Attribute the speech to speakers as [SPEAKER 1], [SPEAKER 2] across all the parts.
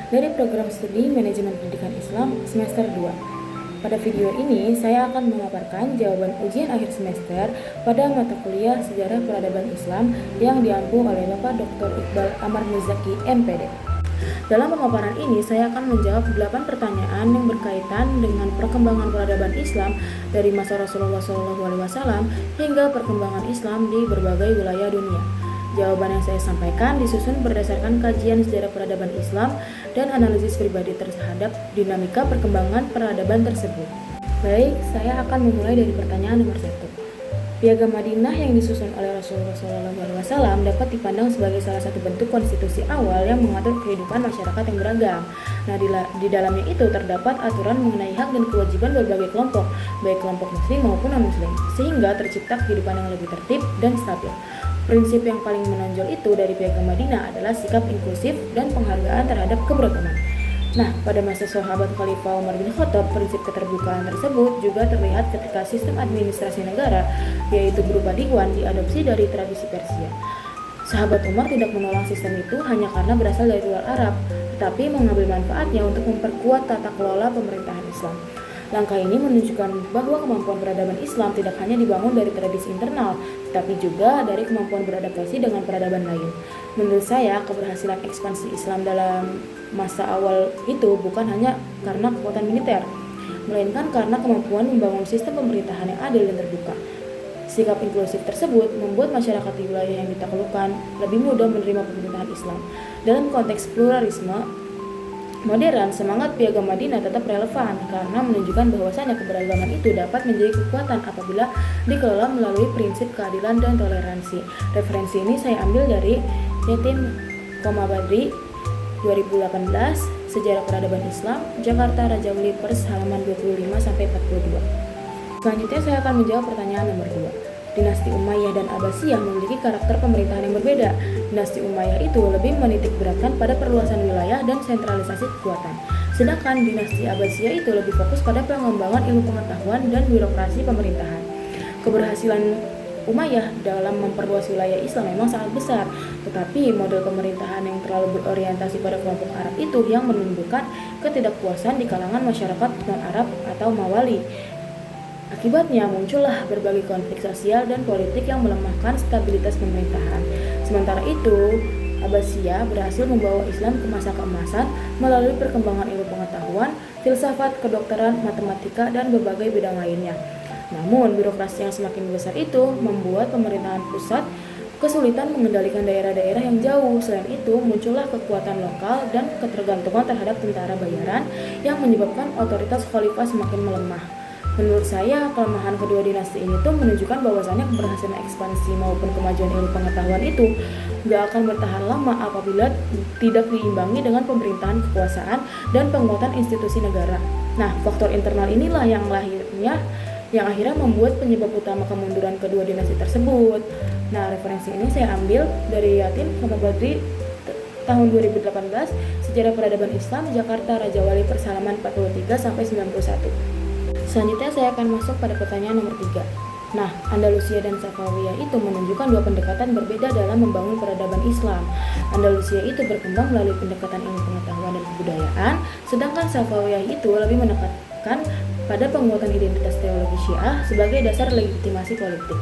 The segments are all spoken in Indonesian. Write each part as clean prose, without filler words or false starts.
[SPEAKER 1] dari program studi Manajemen Pendidikan Islam semester 2. Pada video ini, saya akan memaparkan jawaban ujian akhir semester pada mata kuliah Sejarah Peradaban Islam yang diampu oleh Bapak Dr. Iqbal Amar Muzaki, MPD. Dalam pemaparan ini, saya akan menjawab 8 pertanyaan yang berkaitan dengan perkembangan peradaban Islam dari masa Rasulullah SAW hingga perkembangan Islam di berbagai wilayah dunia. Jawaban yang saya sampaikan disusun berdasarkan kajian sejarah peradaban Islam dan analisis pribadi terhadap dinamika perkembangan peradaban tersebut. Baik, saya akan memulai dari pertanyaan nomor 1. Piagam Madinah yang disusun oleh Rasulullah SAW dapat dipandang sebagai salah satu bentuk konstitusi awal yang mengatur kehidupan masyarakat yang beragam. Nah, di dalamnya itu terdapat aturan mengenai hak dan kewajiban berbagai kelompok, baik kelompok muslim maupun non-muslim, sehingga tercipta kehidupan yang lebih tertib dan stabil. Prinsip yang paling menonjol itu dari Piagam Madinah adalah sikap inklusif dan penghargaan terhadap keberagaman. Nah, pada masa sahabat Khalifah Umar bin Khattab, prinsip keterbukaan tersebut juga terlihat ketika sistem administrasi negara, yaitu berupa diwan, diadopsi dari tradisi Persia. Sahabat Umar tidak menolak sistem itu hanya karena berasal dari luar Arab, tetapi mengambil manfaatnya untuk memperkuat tata kelola pemerintahan Islam. Langkah ini menunjukkan bahwa kemampuan peradaban Islam tidak hanya dibangun dari tradisi internal, tetapi juga dari kemampuan beradaptasi dengan peradaban lain. Menurut saya, keberhasilan ekspansi Islam dalam masa awal itu bukan hanya karena kekuatan militer, melainkan karena kemampuan membangun sistem pemerintahan yang adil dan terbuka. Sikap inklusif tersebut membuat masyarakat di wilayah yang ditaklukkan lebih mudah menerima pemerintahan Islam. Dalam konteks pluralisme modern, semangat Piagam Madinah tetap relevan karena menunjukkan bahwasannya keberagaman itu dapat menjadi kekuatan apabila dikelola melalui prinsip keadilan dan toleransi. Referensi ini saya ambil dari Yatin Badri 2018, Sejarah Peradaban Islam, Jakarta Raja Wali Pers halaman 25-42. Selanjutnya saya akan menjawab pertanyaan nomor 2. Dinasti Umayyah dan Abbasiyah memiliki karakter pemerintahan yang berbeda. Dinasti Umayyah itu lebih menitik beratkan pada perluasan wilayah dan sentralisasi kekuatan. Sedangkan dinasti Abbasiyah itu lebih fokus pada pengembangan ilmu pengetahuan dan birokrasi pemerintahan. Keberhasilan Umayyah dalam memperluas wilayah Islam memang sangat besar, tetapi model pemerintahan yang terlalu berorientasi pada kelompok Arab itu yang menimbulkan ketidakpuasan di kalangan masyarakat non-Arab atau Mawali. Akibatnya muncullah berbagai konflik sosial dan politik yang melemahkan stabilitas pemerintahan. Sementara itu, Abbasiyah berhasil membawa Islam ke masa keemasan melalui perkembangan ilmu pengetahuan, filsafat, kedokteran, matematika, dan berbagai bidang lainnya. Namun, birokrasi yang semakin besar itu membuat pemerintahan pusat kesulitan mengendalikan daerah-daerah yang jauh. Selain itu, muncullah kekuatan lokal dan ketergantungan terhadap tentara bayaran yang menyebabkan otoritas khalifah semakin melemah. Menurut saya, kelemahan kedua dinasti ini tuh menunjukkan bahwasannya keberhasilan ekspansi maupun kemajuan ilmu pengetahuan itu gak akan bertahan lama apabila tidak diimbangi dengan pemerintahan kekuasaan dan penguatan institusi negara. Nah, faktor internal inilah yang akhirnya membuat penyebab utama kemunduran kedua dinasti tersebut. Nah, referensi ini saya ambil dari Yatin Badri tahun 2018, Sejarah Peradaban Islam, Jakarta Raja Wali Pers halaman 43-91. Selanjutnya saya akan masuk pada pertanyaan nomor 3. Nah, Andalusia dan Safawiyah itu menunjukkan dua pendekatan berbeda dalam membangun peradaban Islam. Andalusia itu berkembang melalui pendekatan ilmu pengetahuan dan kebudayaan, sedangkan Safawiyah itu lebih menekankan pada penguatan identitas teologi Syiah sebagai dasar legitimasi politik.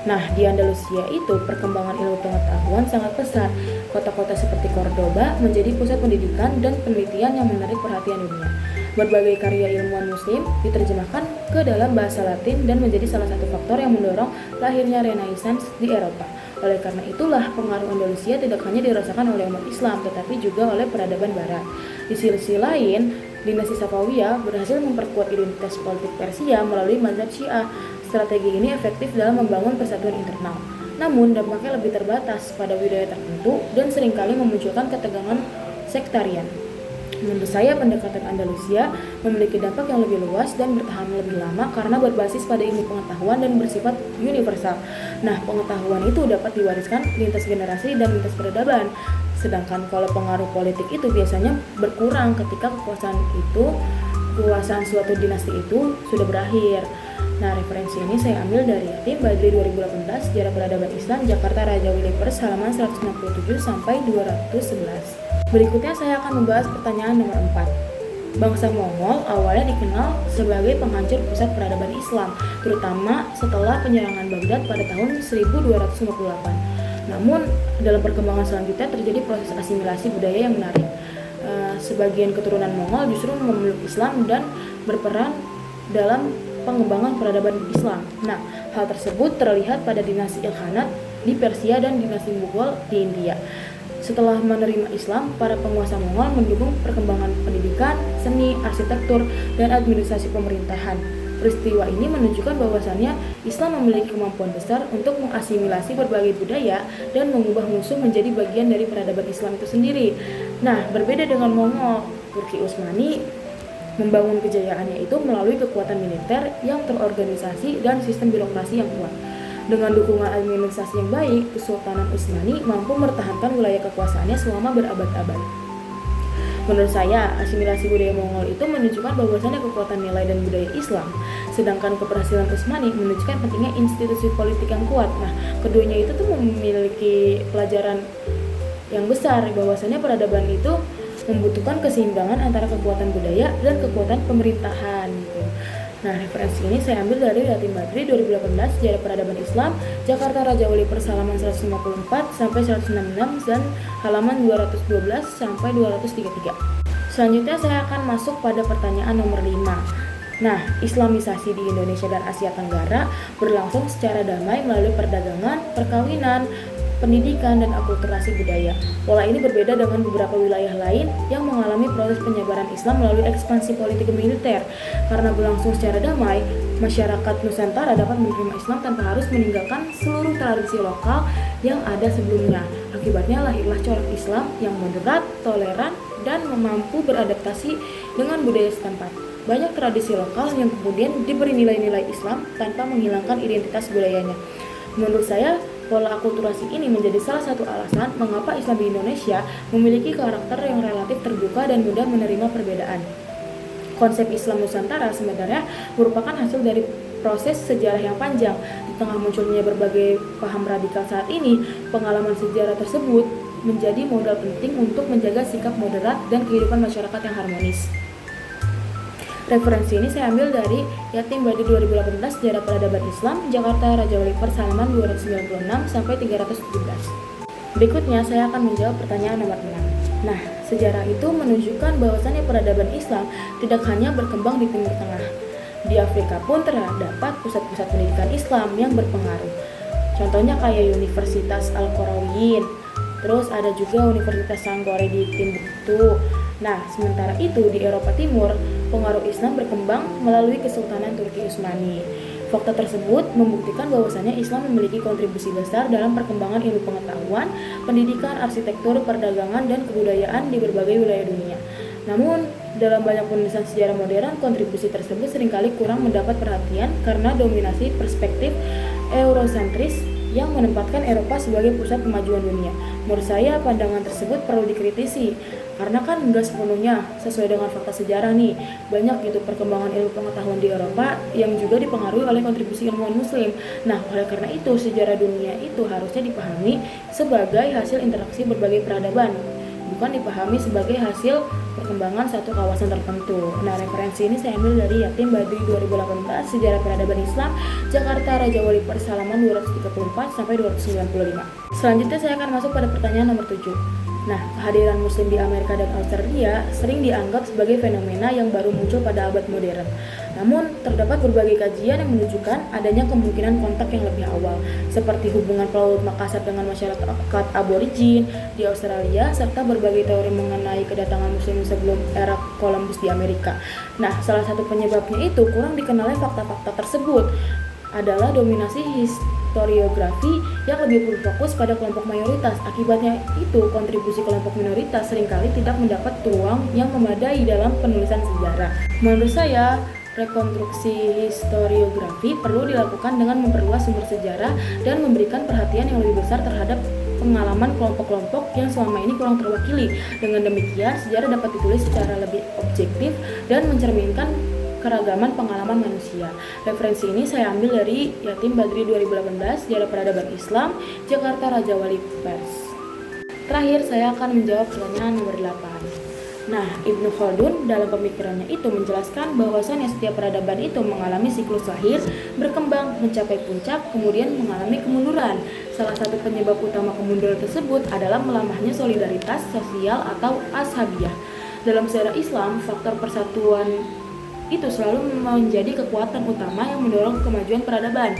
[SPEAKER 1] Nah, di Andalusia itu perkembangan ilmu pengetahuan sangat pesat. Kota-kota seperti Cordoba menjadi pusat pendidikan dan penelitian yang menarik perhatian dunia. Berbagai karya ilmuwan muslim diterjemahkan ke dalam bahasa Latin dan menjadi salah satu faktor yang mendorong lahirnya Renaissance di Eropa. Oleh karena itulah, pengaruh Andalusia tidak hanya dirasakan oleh umat Islam, tetapi juga oleh peradaban Barat. Di sisi lain, dinasti Safawiyah berhasil memperkuat identitas politik Persia melalui mazhab Syiah. Strategi ini efektif dalam membangun persatuan internal. Namun, dampaknya lebih terbatas pada wilayah tertentu dan seringkali memunculkan ketegangan sektarian. Menurut saya, pendekatan Andalusia memiliki dampak yang lebih luas dan bertahan lebih lama karena berbasis pada ilmu pengetahuan dan bersifat universal. Nah, pengetahuan itu dapat diwariskan lintas generasi dan lintas peradaban. Sedangkan kalau pengaruh politik itu biasanya berkurang ketika kekuasaan suatu dinasti itu sudah berakhir. Nah, referensi ini saya ambil dari Yatin Badri 2018, Sejarah Peradaban Islam, Jakarta Raja Wali Pers halaman 167-211. Berikutnya saya akan membahas pertanyaan nomor 4. Bangsa Mongol awalnya dikenal sebagai penghancur pusat peradaban Islam, terutama setelah penyerangan Baghdad pada tahun 1258. Namun, dalam perkembangan selanjutnya terjadi proses asimilasi budaya yang menarik. Sebagian keturunan Mongol justru memeluk Islam dan berperan dalam pengembangan peradaban Islam. Nah, hal tersebut terlihat pada dinasti Ilkhanat di Persia dan dinasti Mughal di India. Setelah menerima Islam, para penguasa Mongol mendukung perkembangan pendidikan, seni, arsitektur, dan administrasi pemerintahan. Peristiwa ini menunjukkan bahwasannya Islam memiliki kemampuan besar untuk mengasimilasi berbagai budaya dan mengubah musuh menjadi bagian dari peradaban Islam itu sendiri. Nah, berbeda dengan Mongol, Turki Utsmani membangun kejayaannya itu melalui kekuatan militer yang terorganisasi dan sistem birokrasi yang kuat. Dengan dukungan administrasi yang baik, Kesultanan Utsmani mampu mempertahankan wilayah kekuasaannya selama berabad-abad. Menurut saya, asimilasi budaya Mongol itu menunjukkan bahwasannya kekuatan nilai dan budaya Islam, sedangkan keberhasilan Utsmani menunjukkan pentingnya institusi politik yang kuat. Nah, keduanya itu tuh memiliki pelajaran yang besar bahwasannya peradaban itu membutuhkan keseimbangan antara kekuatan budaya dan kekuatan pemerintahan gitu. Nah, referensi ini saya ambil dari Yatim Badri 2018 Sejarah Peradaban Islam, Jakarta Raja Wali Persalaman 154 sampai 166 dan halaman 212 sampai 233. Selanjutnya saya akan masuk pada pertanyaan nomor 5. Nah, Islamisasi di Indonesia dan Asia Tenggara berlangsung secara damai melalui perdagangan, perkawinan, pendidikan, dan akulturasi budaya. Pola ini berbeda dengan beberapa wilayah lain yang mengalami proses penyebaran Islam melalui ekspansi politik militer. Karena berlangsung secara damai, masyarakat Nusantara dapat menerima Islam tanpa harus meninggalkan seluruh tradisi lokal yang ada sebelumnya. Akibatnya lahirlah corak Islam yang moderat, toleran, dan mampu beradaptasi dengan budaya setempat. Banyak tradisi lokal yang kemudian diberi nilai-nilai Islam tanpa menghilangkan identitas budayanya. Menurut saya, pola akulturasi ini menjadi salah satu alasan mengapa Islam di Indonesia memiliki karakter yang relatif terbuka dan mudah menerima perbedaan. Konsep Islam Nusantara sebenarnya merupakan hasil dari proses sejarah yang panjang. Di tengah munculnya berbagai paham radikal saat ini, pengalaman sejarah tersebut menjadi modal penting untuk menjaga sikap moderat dan kehidupan masyarakat yang harmonis. Referensi ini saya ambil dari Yatim Badri 2018 Sejarah Peradaban Islam, Jakarta Raja Wali Persalaman 296 sampai 317. Berikutnya saya akan menjawab pertanyaan nomor 6. Nah, sejarah itu menunjukkan bahwasannya peradaban Islam tidak hanya berkembang di Timur Tengah. Di Afrika pun terdapat pusat-pusat pendidikan Islam yang berpengaruh. Contohnya kayak Universitas Al-Qarawiyyin, terus ada juga Universitas Sankore di Timbuktu. Nah, sementara itu di Eropa Timur, pengaruh Islam berkembang melalui Kesultanan Turki Utsmani. Fakta tersebut membuktikan bahwasannya Islam memiliki kontribusi besar dalam perkembangan ilmu pengetahuan, pendidikan, arsitektur, perdagangan, dan kebudayaan di berbagai wilayah dunia. Namun, dalam banyak penulisan sejarah modern, kontribusi tersebut seringkali kurang mendapat perhatian karena dominasi perspektif Eurosentris yang menempatkan Eropa sebagai pusat kemajuan dunia. Menurut saya, pandangan tersebut perlu dikritisi, karena kan nggak sepenuhnya sesuai dengan fakta sejarah nih. Banyak gitu perkembangan ilmu pengetahuan di Eropa yang juga dipengaruhi oleh kontribusi ilmuwan Muslim. Nah, oleh karena itu, sejarah dunia itu harusnya dipahami sebagai hasil interaksi berbagai peradaban, bukan dipahami sebagai hasil perkembangan satu kawasan tertentu. Nah, referensi ini saya ambil dari Yatim Badri 2018 Sejarah Peradaban Islam, Jakarta Raja Wali Persalaman 234 sampai 295. Selanjutnya saya akan masuk pada pertanyaan nomor 7. Nah, kehadiran Muslim di Amerika dan Australia sering dianggap sebagai fenomena yang baru muncul pada abad modern. Namun, terdapat berbagai kajian yang menunjukkan adanya kemungkinan kontak yang lebih awal, seperti hubungan pelaut Makassar dengan masyarakat aborigin di Australia, serta berbagai teori mengenai kedatangan Muslim sebelum era Columbus di Amerika. Nah, salah satu penyebabnya itu kurang dikenalnya fakta-fakta tersebut adalah dominasi historiografi yang lebih berfokus pada kelompok mayoritas. Akibatnya itu, kontribusi kelompok minoritas seringkali tidak mendapat ruang yang memadai dalam penulisan sejarah. Menurut saya, rekonstruksi historiografi perlu dilakukan dengan memperluas sumber sejarah dan memberikan perhatian yang lebih besar terhadap pengalaman kelompok-kelompok yang selama ini kurang terwakili. Dengan demikian, sejarah dapat ditulis secara lebih objektif dan mencerminkan keragaman pengalaman manusia. Referensi ini saya ambil dari Yatim Badri 2018 Sejarah Peradaban Islam, Jakarta Raja Wali Pers. Terakhir, saya akan menjawab pertanyaan nomor 8. Nah, Ibnu Khaldun dalam pemikirannya itu menjelaskan bahwasannya setiap peradaban itu mengalami siklus lahir, berkembang, mencapai puncak, kemudian mengalami kemunduran. Salah satu penyebab utama kemunduran tersebut adalah melamahnya solidaritas sosial atau ashabiyah. Dalam sejarah Islam, faktor persatuan itu selalu menjadi kekuatan utama yang mendorong kemajuan peradaban.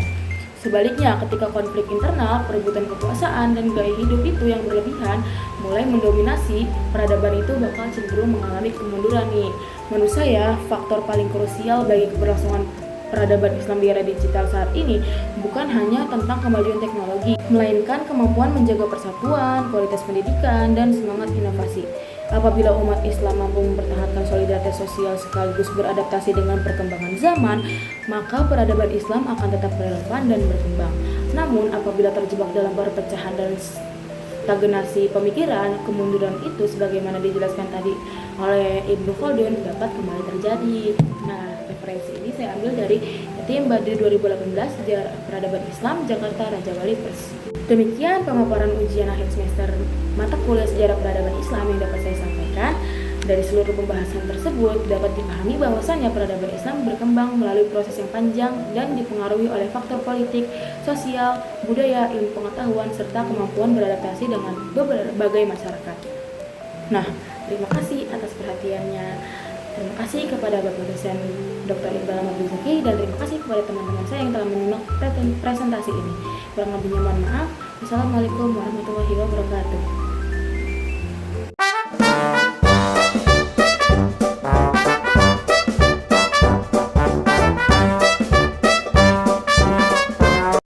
[SPEAKER 1] Sebaliknya, ketika konflik internal, perebutan kekuasaan, dan gaya hidup itu yang berlebihan mulai mendominasi, peradaban itu bakal cenderung mengalami kemunduran nih. Menurut saya, faktor paling krusial bagi keberlangsungan peradaban Islam di era digital saat ini bukan hanya tentang kemajuan teknologi, melainkan kemampuan menjaga persatuan, kualitas pendidikan, dan semangat inovasi. Apabila umat Islam mampu mempertahankan solidaritas sosial sekaligus beradaptasi dengan perkembangan zaman, maka peradaban Islam akan tetap relevan dan berkembang. Namun, apabila terjebak dalam perpecahan dan stagnasi pemikiran, kemunduran itu sebagaimana dijelaskan tadi oleh Ibnu Khaldun dapat kembali terjadi. Nah, referensi ini saya ambil dari Yatim Badri 2018 Sejarah Peradaban Islam Jakarta Raja Wali Press. Demikian pemaparan ujian akhir semester mata kuliah Sejarah Peradaban Islam yang dapat saya sampaikan. Dari seluruh pembahasan tersebut dapat dipahami bahwasannya peradaban Islam berkembang melalui proses yang panjang dan dipengaruhi oleh faktor politik, sosial, budaya, ilmu pengetahuan, serta kemampuan beradaptasi dengan berbagai masyarakat. Nah, terima kasih atas perhatiannya. Terima kasih kepada Bapak dosen Dr. Iqbal Ahmad Bizaki dan terima kasih kepada teman-teman saya yang telah menyimak presentasi ini. Kurang lebihnya mohon maaf. Wassalamualaikum warahmatullahi wabarakatuh.